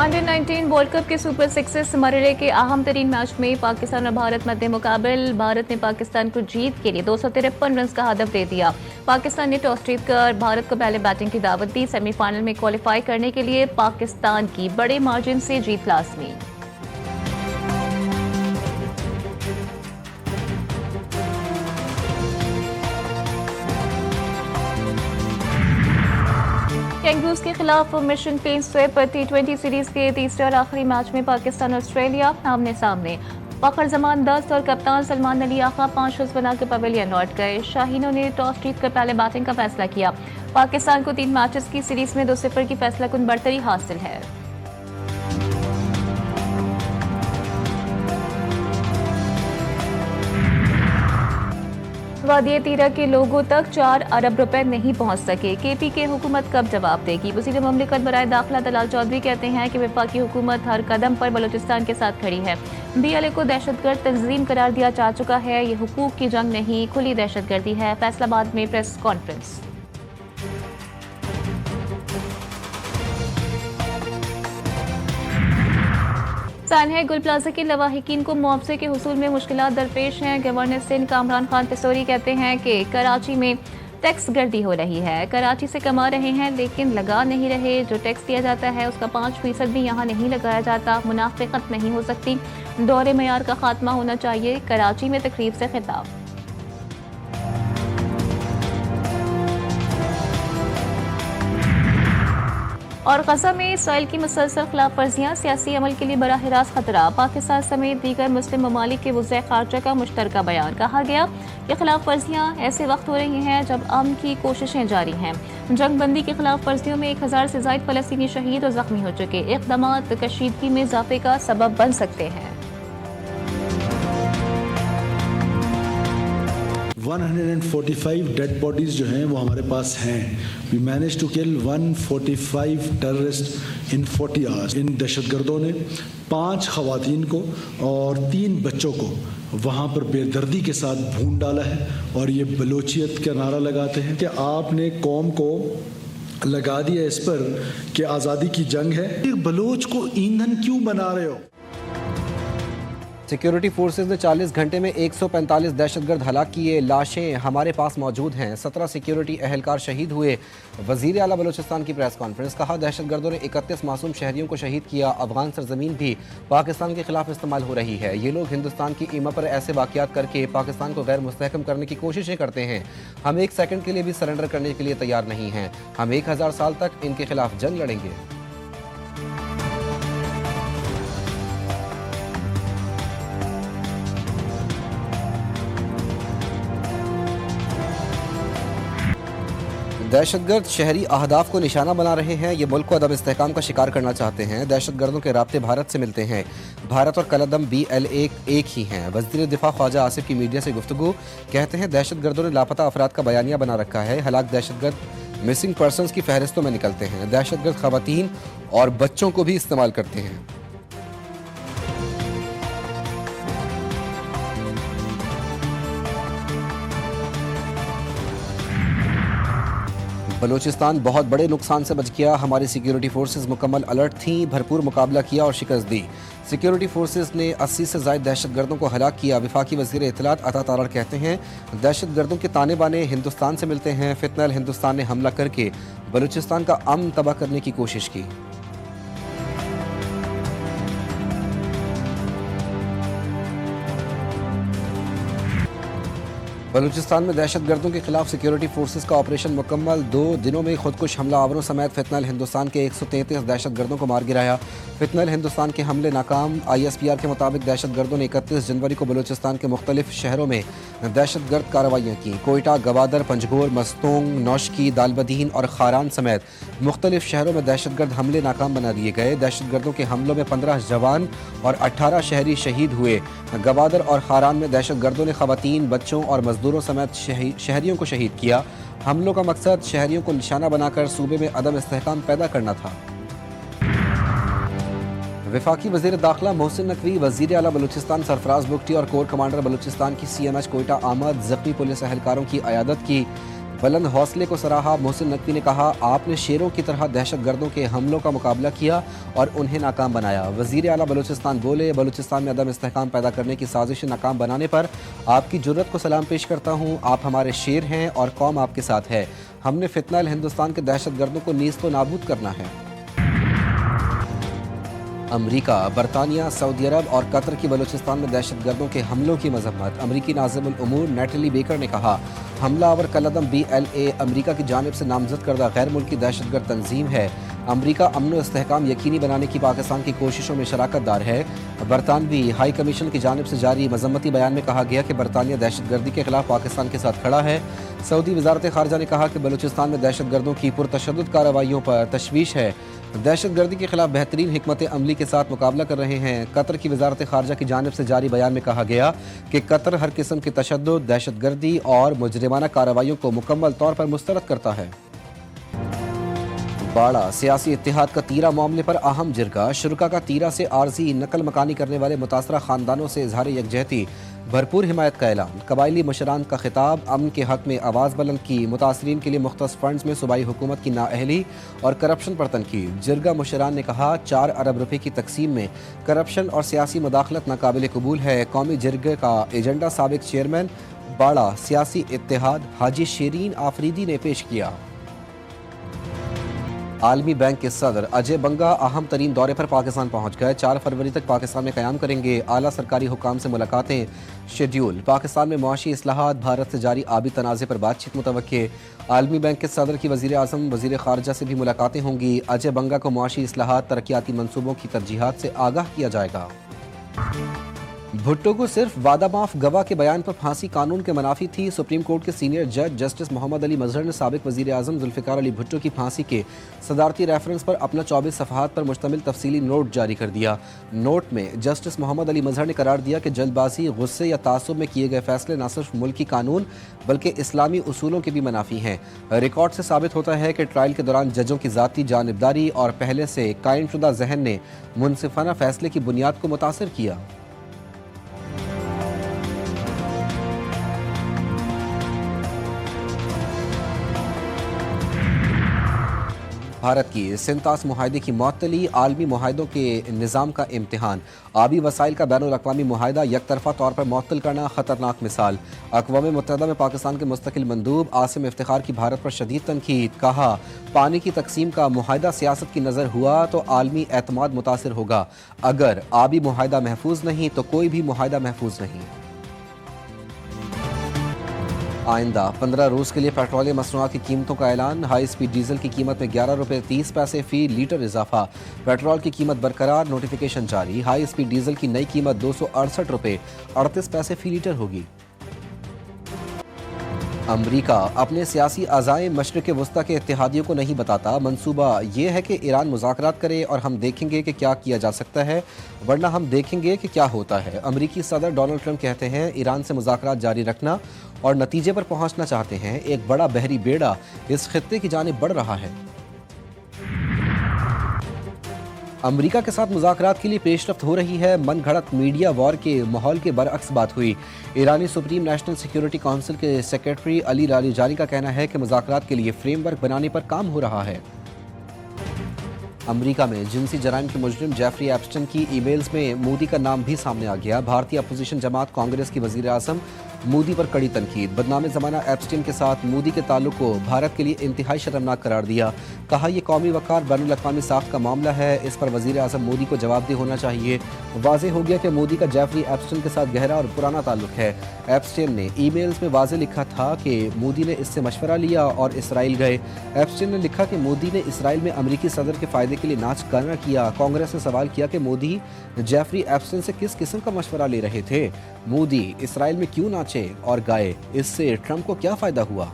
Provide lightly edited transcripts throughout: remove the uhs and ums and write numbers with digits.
Under-19 world cup के super sixes मरहले के अहम तरीन मैच में पाकिस्तान और भारत मध्य मुकाबल। भारत ने पाकिस्तान को जीत के लिए 253 रन का हदफ दे दिया। पाकिस्तान ने टॉस जीतकर भारत को पहले बैटिंग की दावत दी। सेमीफाइनल में क्वालिफाई करने के लिए पाकिस्तान की बड़े मार्जिन से जीत लाजमी। कैंगरूज के खिलाफ mission clean swap T20 series के तीसरे और आखिरी मैच में पाकिस्तान ऑस्ट्रेलिया आमने सामने। फखर जमान दस्त और कप्तान सलमान अली आका 5 रन बना के पवेलियन लौट गए। शाहीनों ने टॉस जीतकर पहले बैटिंग का फैसला किया। पाकिस्तान को 3 मैचेस की सीरीज में 2-0 की फैसलाकुन बढ़तरी हासिल है। वादिया तीरा के लोगों तक 4 अरब रुपए नहीं पहुंच सके। केपी के हुकूमत कब जवाब देगी? वज़ीर ममलिकत बराए दाखिला दलाल चौधरी कहते हैं कि वफाकी हुकूमत हर कदम पर बलूचिस्तान के साथ खड़ी है। BLA को दहशतगर्द तंजीम करार दिया जा चुका है। ये हुकूक की जंग नहीं, खुली दहशतगर्दी है। फैसलाबाद में प्रेस कॉन्फ्रेंस। सानहा गुल प्लाजा के लवाहिकीन को मुआवजे के हुसूल में मुश्किलात दरपेश हैं। गवर्नर सिंध कामरान खान पिसोरी कहते हैं कि कराची में टैक्स गर्दी हो रही है। कराची से कमा रहे हैं लेकिन लगा नहीं रहे। जो टैक्स दिया जाता है उसका 5% भी यहाँ नहीं लगाया जाता। मुनाफिकत नहीं हो सकती। दौरे मयार का खात्मा होना चाहिए। कराची में तकरीब से खिताब। और गजा में इसराइल की मुसलसल खिलाफ वर्जियाँ सियासी अमल के लिए बराह रास्त खतरा। पाकिस्तान समेत दीगर मुस्लिम ममालिक के वज़ीर ख़ारजा का मुश्तरका बयान। कहा गया कि खिलाफ वर्जियाँ ऐसे वक्त हो रही हैं जब अमन की कोशिशें जारी हैं। जंग बंदी की खिलाफ वर्जियों में 1000 से ज़ायद फ़लस्तीनी शहीद और ज़ख्मी हो चुके। इक़दामात कशीदगी में इजाफे का सबब बन सकते हैं। 145 डेड बॉडीज जो हैं वो हमारे पास हैं। We manage to kill 145 terrorist in 40 hours. इन दहशतगर्दों ने 5 खवातीन को और 3 बच्चों को वहाँ पर बेदर्दी के साथ भून डाला है। और ये बलोचियत का नारा लगाते हैं कि आपने कौम को लगा दिया इस पर कि आज़ादी की जंग है। बलोच को ईंधन क्यों बना रहे हो? सिक्योरिटी फोर्सेज ने 40 घंटे में 145 दहशतगर्द हलाक किए। लाशें हमारे पास मौजूद हैं। 17 सिक्योरिटी अहलकार शहीद हुए। वजीर आला बलूचिस्तान की प्रेस कॉन्फ्रेंस। कहा दहशतगर्दों ने 31 मासूम शहरियों को शहीद किया। अफगान सरजमीन भी पाकिस्तान के खिलाफ इस्तेमाल हो रही है। ये लोग हिंदुस्तान की ईमा पर ऐसे वाक़यात करके पाकिस्तान को गैर मुस्तहकम करने की कोशिशें करते हैं। हम एक सेकंड के लिए भी सरेंडर करने के लिए तैयार नहीं हैं। हम 1000 साल तक इनके खिलाफ जंग लड़ेंगे। दहशतगर्द शहरी अहदाफ को निशाना बना रहे हैं। ये मुल्क को अदम इस्तेहकाम का शिकार करना चाहते हैं। दहशतगर्दों के राब्ते भारत से मिलते हैं। भारत और कलदम BLA एक ही हैं। वज़ीर दिफा ख्वाजा आसिफ की मीडिया से गुफ्तगू। कहते हैं दहशतगर्दों ने लापता अफराद का बयानिया बना रखा है। हलाक दहशतगर्द मिसिंग पर्सनस की फहरिस्तों में निकलते हैं। दहशतगर्द खवातीन और बच्चों को भी इस्तेमाल करते हैं। बलूचिस्तान बहुत बड़े नुकसान से बच गया। हमारी सिक्योरिटी फोर्सेज मुकम्मल अलर्ट थीं। भरपूर मुकाबला किया और शिकस्त दी। सिक्योरिटी फोर्सेज ने 80 से ज़ायद दहशतगर्दों को हलाक किया। वफाकी वज़ीर इत्तलात अता तारड़ कहते हैं दहशतगर्दों के ताने बाने हिंदुस्तान से मिलते हैं। फितनल हिंदुस्तान ने हमला करके बलूचिस्तान का अमन तबाह करने की कोशिश की। बलूचिस्तान में दहशतगर्दों के खिलाफ सिक्योरिटी फोर्सेज का ऑपरेशन मुकम्मल। 2 दिनों में खुदकुश हमलावरों समेत फितनल हिंदुस्तान के 133 दहशतगर्दों को मार गिराया। फितनल हिंदुस्तान के हमले नाकाम। ISPR के मुताबिक दहशतगर्दों ने 31 जनवरी को बलूचिस्तान के मुख्तलिफ शहरों में दहशतगर्द कार्रवाइयाँ की। कोयटा, गवादर, पंजगोर, मस्तोंग, नौशकी, दालबदीन और खारान समेत मुख्तलिफ शहरों में दहशतगर्द हमले नाकाम बना दिए गए। दहशतगर्दों के हमलों में 15 जवान और 18 शहरी शहीद हुए। गवादर और खारान में दहशतगर्दों ने खवातीन, बच्चों और मजदूरों समेत शहरियों को शहीद किया। हमलों का मकसद शहरियों को निशाना बनाकर सूबे में अदम इस्तेहकाम पैदा करना था। वफाकी वज़ीर दाखिला मोहसिन नकवी, वज़ीर आला बलूचिस्तान सरफराज बुगटी और कोर कमांडर बलूचिस्तान की CMH कोयटा आमद। ज़ख्मी पुलिस अहलकारों की अयादत की। बुलंद हौसले को सराहा। मोहसिन नकवी ने कहा, आपने शेरों की तरह दहशतगर्दों के हमलों का मुकाबला किया और उन्हें नाकाम बनाया। वज़ीर आला बलूचिस्तान बोले, बलूचिस्तान में अदम इस्तेहकाम पैदा करने की साजिश नाकाम बनाने पर आपकी जुर्रत को सलाम पेश करता हूँ। आप हमारे शेर हैं और कौम आपके साथ है। हमने फितनल हिंदुस्तान के दहशतगर्दों को नीज़ नाबूद करना है। अमरीका, बरतानिया, सऊदी अरब और कतर की बलूचिस्तान में दहशतगर्दों के हमलों की मजम्मत। अमरीकी नाज़िमुल उमूर नेटली बेकर ने कहा, हमलावर कलअदम BLA अमरीका की जानिब से नामजद करदा गैर मुल्की दहशतगर्द तंजीम है। अमरीका अमन व इस्तेहकाम यकीनी बनाने की पाकिस्तान की कोशिशों में शराकतदार है। बरतानवी हाई कमीशन की जानिब से जारी मजम्मती बयान में कहा गया कि बरतानिया दहशतगर्दी के खिलाफ पाकिस्तान के साथ खड़ा है। सऊदी वजारत खारजा ने कहा कि बलूचिस्तान में दहशतगर्दों की पुरतशद्दुद कार्रवाइयों पर तशवीश है। दहशतगर्दी के खिलाफ बेहतरीन हिकमत अमली के साथ मुकाबला कर रहे हैं। कतर की वजारत खारजा की जानिब से जारी बयान में कहा गया कि कतर हर किस्म की तशद्दुद, दहशतगर्दी और मुजरिमाना कार्रवाइयों को मुकम्मल तौर पर मुस्तरद करता है। बाड़ा, सियासी इत्तेहाद का तीरा मामले पर अहम जिरगा। शुरका का तीरा से आर्जी नकल मकानी करने वाले मुतासरा खानदानों से इजहार यकजहती, भरपूर हिमायत का ऐलान। कबायली मुशरान का खिताब, अमन के हक में आवाज़ बुलंद की। मुतासरीन के लिए मुख्तस फंड्स में सूबाई हुकूमत की नाअहली और करप्शन पर तनकीद। जिरगा मुशरान ने कहा, 4 अरब रुपए की तकसीम में करप्शन और सियासी मुदाखलत नाकाबिल कबूल है। कौमी जिरगे का एजेंडा साबिक चेयरमैन बाड़ा सियासी इत्तेहाद हाजी शीरीन आफरीदी ने पेश किया। आलमी बैंक के सदर अजय बंगा अहम तरीन दौरे पर पाकिस्तान पहुंच गए। 4 फरवरी तक पाकिस्तान में क़याम करेंगे। आला सरकारी हुकाम से मुलाकातें शेड्यूल। पाकिस्तान में मुआशी इस्लाहात, भारत से जारी आबी तनाज़े पर बातचीत मुतवक्के। आलमी बैंक के सदर की वज़ीर आज़म, वज़ीर ख़ारजा से भी मुलाकातें होंगी। अजय बंगा को मुआशी इस्लाहात, तरक्याती मनसूबों की तरजीहात से आगाह किया जाएगा। भुट्टो को सिर्फ वादा माफ गवाह के बयान पर फांसी कानून के मनाफी थी। सुप्रीम कोर्ट के सीनियर जज जस्टिस मोहम्मद अली मजहर ने साबिक वज़ीर आज़म जुल्फ़िकार अली भुट्टो की फांसी के सदारती रेफरेंस पर अपना 24 सफ़हात पर मुश्तमिल तफसीली नोट जारी कर दिया। नोट में जस्टिस मोहम्मद अली मजहर ने करार दिया कि जल्दबाजी, गुस्से या तासुब में किए गए फैसले न सिर्फ मुल्की कानून बल्कि इस्लामी उसूलों के भी मनाफी हैं। रिकॉर्ड से साबित होता है कि ट्रायल के दौरान जजों की ज़ाती जानिबदारी और पहले से कायम शुदा जहन ने मुनसिफाना फैसले की बुनियाद को मुतासिर किया। भारत की सिंतास मुआहदे की मुअत्तली, आलमी मुआहदों के निज़ाम का इम्तिहान। आबी वसाइल का बैनुल अक़वामी मुआहदा यकतरफ़ा तौर पर मुअत्तल करना ख़तरनाक मिसाल। अक़वाम मुत्तहिदा में पाकिस्तान के मुस्तकिल मंदूब आसिम इफ्तिखार की भारत पर शदीद तनकीद। कहा, पानी की तकसीम का मुआहदा सियासत की नज़र हुआ तो आलमी एतमाद मुतासिर होगा। अगर आबी मुआहदा महफूज नहीं तो कोई भी मुआहदा महफूज नहीं। आइंदा 15 रोज़ के लिए पेट्रोलियम मसनूआत की कीमतों का ऐलान। हाई स्पीड डीजल की कीमत में 11 रुपये 30 पैसे फ़ी लीटर इजाफा। पेट्रोल की कीमत बरकरार, नोटिफिकेशन जारी। हाई स्पीड डीजल की नई कीमत 268 रुपये 38 पैसे फ़ी लीटर होगी। अमरीका अपने सियासी अज़ाए मशरिक़ वस्ता के इत्तेहादियों को नहीं बताता। मंसूबा ये है कि ईरान मुज़ाकरात करे और हम देखेंगे कि क्या किया जा सकता है, वरना हम देखेंगे कि क्या होता है। अमरीकी सदर डोनाल्ड ट्रंप कहते हैं, ईरान से मुज़ाकरात जारी रखना और नतीजे पर पहुंचना चाहते हैं। एक बड़ा बहरी बेड़ा इस खित्ते की जानिब बढ़ रहा है। अमरीका के साथ मुज़ाकरात के लिए पेशरफ्त हो रही है। मन घड़त मीडिया वॉर के माहौल के बरअक्स बात हुई। ईरानी सुप्रीम नेशनल सिक्योरिटी काउंसिल के सेक्रेटरी अली लारीजानी का कहना है कि मुज़ाकरात के लिए फ्रेमवर्क बनाने पर काम हो रहा है। अमरीका में जिनसी जराइम के मुजरिम जेफरी एप्स्टेन की ईमेल्स में मोदी का नाम भी सामने आ गया। भारतीय अपोजिशन जमात कांग्रेस की वज़ीर आज़म मोदी पर कड़ी तनकीद। बदनाम ज़माना एप्स्टेन के साथ मोदी के ताल्लुक को भारत के लिए इंतहाई शर्मनाक करार दिया। कहा, यह कौमी वक़ार बैनुल अक़वामी साख्त का मामला है, इस पर वज़ीर आज़म मोदी को जवाबदेह होना चाहिए। वाज़ेह हो गया कि मोदी का जेफरी एप्स्टेन के साथ गहरा और पुराना ताल्लुक है। एप्स्टेन ने ईमेल्स में वाज़ेह लिखा था कि मोदी ने इससे मशवरा लिया और इसराइल गए। एप्स्टेन ने लिखा कि मोदी ने इसराइल में अमरीकी सदर के फ़ायदे के लिए नाच गाना किया। कांग्रेस ने सवाल किया कि मोदी जेफरी एप्स्टेन से किस किस्म का मशवरा ले रहे थे। मोदी इसराइल में क्यों नाचे और गाए, इससे ट्रंप को क्या फ़ायदा हुआ।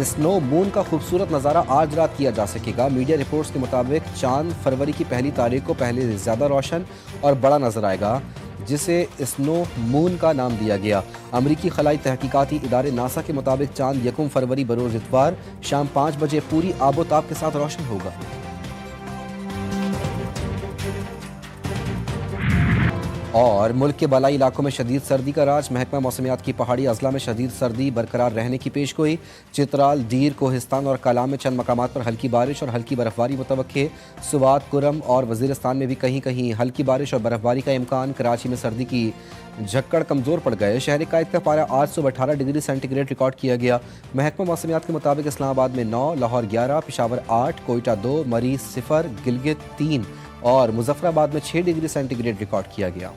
स्नो मून का खूबसूरत नज़ारा आज रात किया जा सकेगा। मीडिया रिपोर्ट्स के मुताबिक चांद फरवरी की पहली तारीख को पहले ज़्यादा रोशन और बड़ा नजर आएगा, जिसे स्नो मून का नाम दिया गया। अमरीकी खलाई तहकीकाती इदारे नासा के मुताबिक चांद 1 फरवरी बरोज़ इतवार शाम 5 बजे पूरी आबोताब के साथ रोशन होगा। और मुल्क के बलाई इलाकों में शदीद सर्दी का राज। महकमा मौसमियात की पहाड़ी अजला में शदीद सर्दी बरकरार रहने की पेशगोई। चित्राल, दीर, कोहिस्तान और कलाम में चंद मकामात पर हल्की बारिश और हल्की बर्फबारी मुतवक्के। सुवात, कुरम और वजीरिस्तान में भी कहीं कहीं हल्की बारिश और बर्फबारी का इम्कान। कराची में सर्दी की झक्कड़ कमज़ोर पड़ गए। शहर कायद का पारा आज सुबह 18 डिग्री सेंटीग्रेड रिकॉर्ड किया गया। महकमा मौसमियात के मुताबिक इस्लामाबाद में 9, लाहौर 11, पेशावर 8, कोयटा 2, मरीज 0, गिलगित 3 और मुजफ्फराबाद में 6 डिग्री सेंटीग्रेड रिकॉर्ड किया गया।